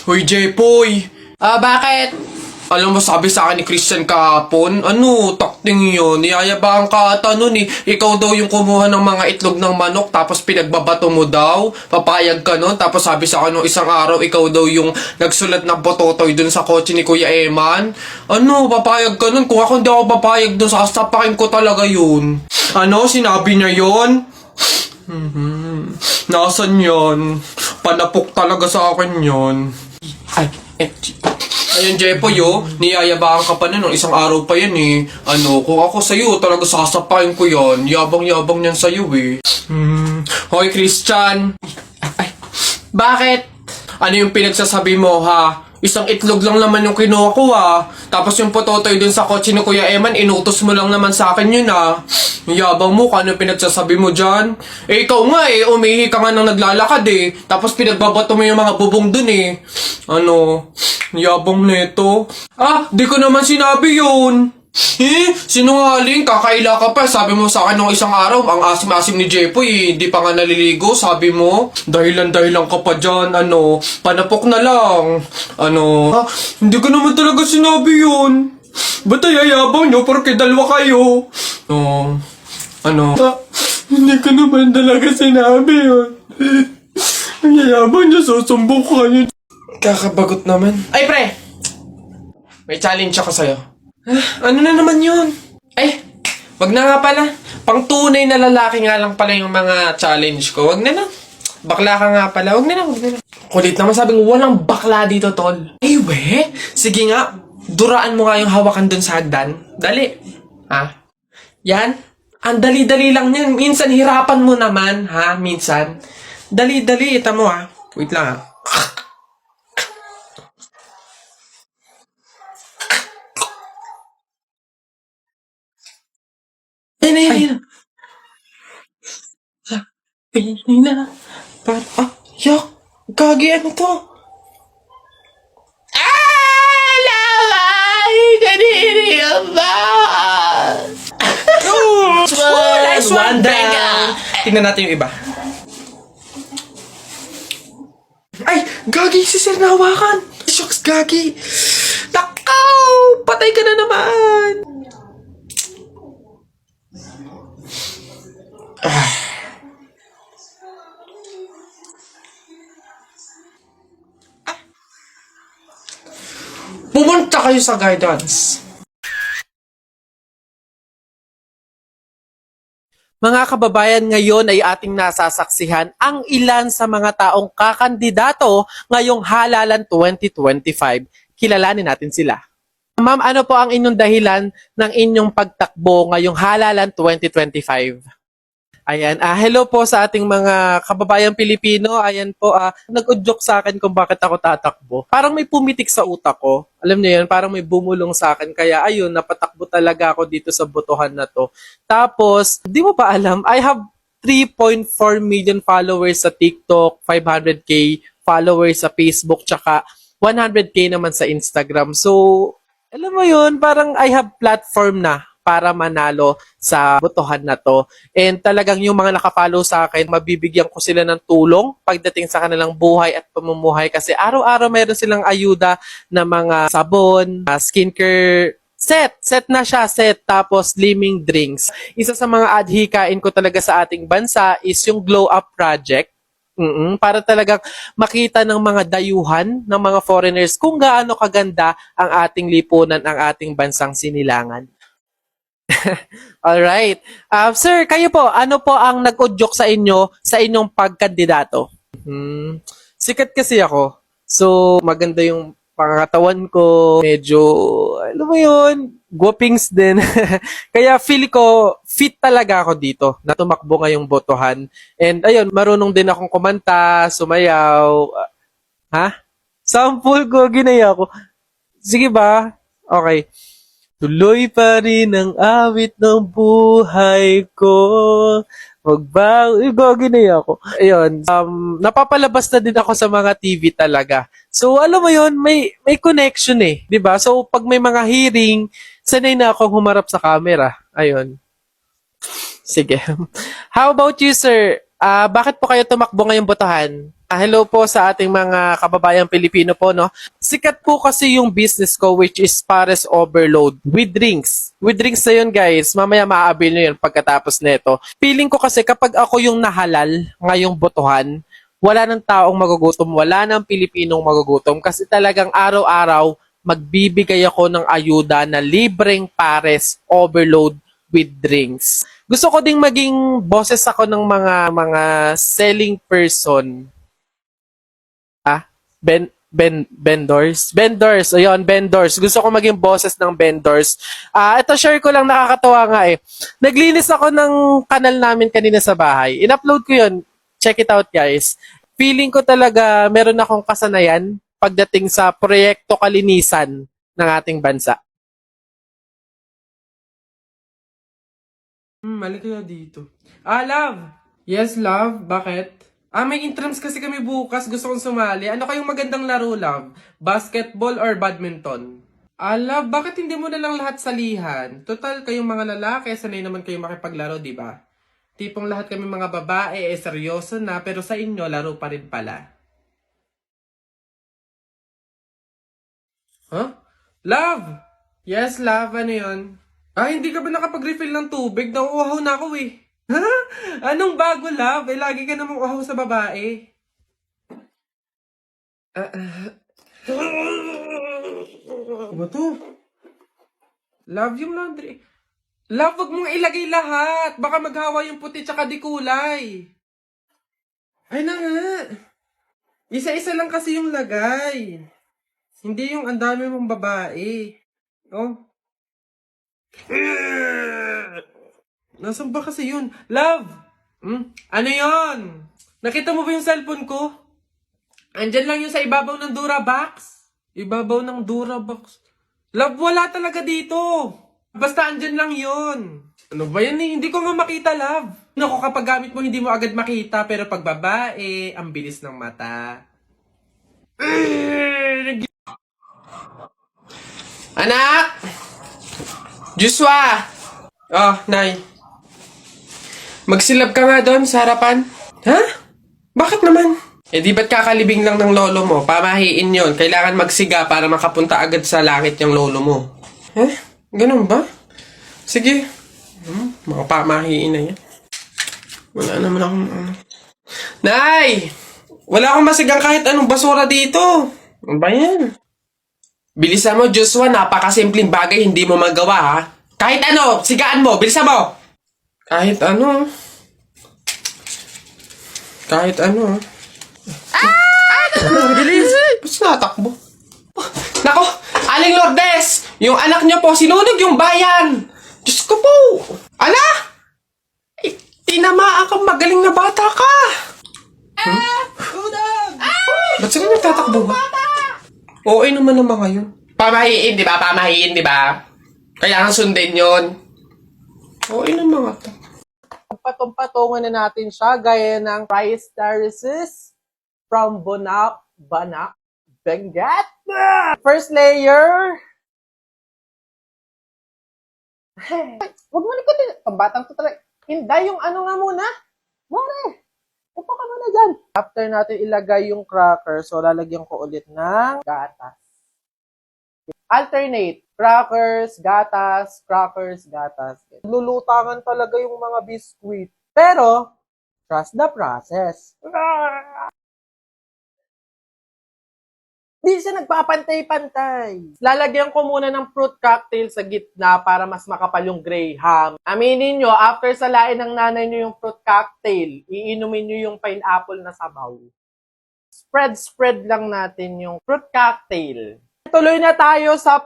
Hoy, Jepoy! Bakit? Alam mo, sabi sa akin ni Christian kahapon, takting yun, niyayabang ka ata nun eh. Ikaw daw yung kumuha ng mga itlog ng manok, tapos pinagbabato mo daw, papayag ka nun, tapos sabi sa akin nung isang araw, ikaw daw yung nagsulat ng bototoy dun sa kotse ni Kuya Eman. Papayag ka nun? Kung ako hindi ako papayag dun, sasapakin ko talaga yun. Sinabi niya yun? Nasaan yun? Panapok talaga sa akin yun. Ay, Ayun, Jepoy, niyayabaan ka pa na nung isang araw pa yan eh. Kung ako sa'yo, talaga sasapain ko yan. Yabang-yabang yan sa'yo eh. Hoy, Christian! bakit? Ano yung pinagsasabi mo, ha? Isang itlog lang naman yung kinuha ko, ha? Tapos yung pototoy dun sa kotse ni Kuya Eman, inutos mo lang naman sa akin yun, ha? Yung yabang mo, ano yung pinagsasabi mo dyan? Ikaw nga umihi ka nga nang naglalakad eh. Tapos pinagbabato mo yung mga bubong dun eh. Yabang neto. Di ko naman sinabi yun. Sinungaling, kakaila ka pa. Sabi mo sa akin nung isang araw, ang asim-asim ni Jepoy, hindi pa nga naliligo, sabi mo. Dahilan ka pa dyan, panapok na lang. Hindi ko naman talaga sinabi yun. Ba't ayayabang nyo porque dalawa kayo? Hindi ko naman talaga sinabi yun. Ang yayabang nyo, susumbok kayo. Kakabagot naman. Ay, pre! May challenge ako sa'yo. Ano na naman yun? Wag na nga pala. Pang tunay na lalaki nga lang pala yung mga challenge ko. Wag na na. Bakla ka nga pala. Wag na na. Kulit naman, sabi ko, walang bakla dito, tol. Sige nga. Duraan mo nga yung hawakan dun sa hagdan. Dali. Yan. Ang dali-dali lang yan. Minsan, hirapan mo naman, ha? Minsan. Dali-dali. Ita mo, ha? Wait lang, ha? Ayun. Ayun na. Yak. Gagi, ano to? Kadiri ba? Nice one down. Tingnan natin yung iba. Ay, Gagi, si Sir nahawakan. Shucks, Gagi. Takaw! Patay ka na naman. Pumunta kayo sa guidance. Mga kababayan, ngayon ay ating nasasaksihan ang ilan sa mga taong kakandidato ngayong halalan 2025. Kilalanin natin sila. Ma'am, ano po ang inyong dahilan ng inyong pagtakbo ngayong halalan 2025? Ayan, hello po sa ating mga kababayang Pilipino. Ayan po, nag-udyok sa akin kung bakit ako tatakbo. Parang may pumitik sa utak ko. Alam niyo yun, parang may bumulong sa akin. Kaya ayun, napatakbo talaga ako dito sa botohan na to. Tapos, di mo pa alam, I have 3.4 million followers sa TikTok, 500k followers sa Facebook, tsaka 100k naman sa Instagram. So, alam mo yun, parang I have platform na para manalo sa botohan na to. And talagang yung mga nakafollow sa akin, mabibigyan ko sila ng tulong pagdating sa kanilang buhay at pamumuhay kasi araw-araw mayroon silang ayuda na mga sabon, skincare set. Set na siya, set. Tapos slimming drinks. Isa sa mga adhikain ko talaga sa ating bansa is yung Glow Up Project. Para talagang makita ng mga dayuhan, ng mga foreigners kung gaano kaganda ang ating lipunan, ang ating bansang sinilangan. Alright. Sir, kayo po, ano po ang nag-udyok sa inyo sa inyong pagkandidato? Sikat kasi ako. So, maganda yung pangatawan ko. Medyo, alam mo yun, guwapings din. Kaya feel ko, fit talaga ako dito na tumakbo ngayong botohan. And ayun, marunong din akong kumanta, sumayaw. Sample ko, ginaya ko. Sige ba? Okay. Tuloy pa rin ang awit ng buhay ko. Magbago. Ginaya ko. Ayun. Napapalabas na din ako sa mga TV talaga. So, alam mo yun, may connection eh. 'Di ba? So, pag may mga hearing, sanay na akong humarap sa camera. Ayun. Sige. How about you, sir? Bakit po kayo tumakbo ngayong botohan? Hello po sa ating mga kababayang Pilipino po, no? Sikat po kasi yung business ko, which is Pares Overload with drinks. With drinks na yun, guys. Mamaya maaabil nyo yun pagkatapos nito. Feeling ko kasi kapag ako yung nahalal ngayong botohan, wala nang taong magugutom, wala nang Pilipinong magugutom kasi talagang araw-araw magbibigay ako ng ayuda na libreng Pares Overload with drinks. Gusto ko ding maging boses ako ng mga selling person. Vendors. Ayun, vendors. Gusto ko maging boses ng vendors. Ito share ko lang, nakakatawa nga eh. Naglinis ako ng kanal namin kanina sa bahay. In-upload ko yun. Check it out, guys. Feeling ko talaga meron akong kasanayan pagdating sa proyekto kalinisan ng ating bansa. Mali kaya dito. Love! Yes, love? Bakit? May intrams kasi kami bukas. Gusto kong sumali. Ano kayong magandang laro, love? Basketball or badminton? Love, bakit hindi mo na lang lahat salihan? Total, kayong mga lalaki, sanay naman kayong makipaglaro, di ba? Tipong lahat kami mga babae, seryoso na, pero sa inyo, laro pa rin pala. Huh? Love! Yes, love, ano yun? Hindi ka ba nakapag-refill ng tubig? Nauuhaw na ako eh. Ha? Anong bago, love? Lagi ka namang uhaw sa babae. Ano to? Love yung laundry. Love, wag mong ilagay lahat. Baka maghawa yung puti tsaka di kulay. Ay na nga. Isa-isa lang kasi yung lagay. Hindi yung ang dami mong babae. Oh. Nasaan ba kasi yun? Love! Ano yun? Nakita mo ba yung cellphone ko? Andyan lang yun sa ibabaw ng Durabox. Ibabaw ng Durabox. Love, wala talaga dito. Basta andyan lang yun. Ano ba yan eh? Hindi ko nga makita, love. Naku, kapag gamit mo, hindi mo agad makita. Pero pag babae, ang bilis ng mata. Anak! Joshua! Oh, Nay. Magsilab ka nga doon sa harapan. Ha? Bakit naman? Di ba't kakalibing lang ng lolo mo? Pamahiin yon. Kailangan magsiga para makapunta agad sa langit yung lolo mo. Ganun ba? Sige. Mga pamahiin na yan. Wala naman akong Nay! Wala akong masigang kahit anong basura dito. Ano ba yan? Bilisan mo, Joshua. Napakasimpleng bagay hindi mo magawa, ha? Kahit ano, sigaan mo. Bilisan mo! Kahit ano. Kahit ano. Bilis! Ba't natakbo? Nako! Aling Lourdes! Yung anak niyo po, sinunog yung bayan! Diyos ko po! Ala! Tinamaan kang magaling na bata ka! Ba't sila nagtatakbo ba? Oo naman ang mga yun. Pamahiin, di ba? Pamahiin, di ba? Kailangan sundin yun. Oo naman mga to. Patong-patungan na natin siya gaya ng rice terraces from Banak, Benguet. First layer. Huwag mo likotin. Pambatang to talaga. Hinday yung ano nga muna. Mare. Upo ka muna dyan. After natin ilagay yung cracker, so lalagyan ko ulit ng gatas. Alternate. Crackers, gatas. Lulutangan talaga yung mga biscuit. Pero, trust the process. Di siya nagpapantay-pantay. Lalagyan ko muna ng fruit cocktail sa gitna para mas makapal yung graham. Aminin nyo, after salain ng nanay nyo yung fruit cocktail, iinumin nyo yung pineapple na sabaw. Spread lang natin yung fruit cocktail. Tuloy na tayo sa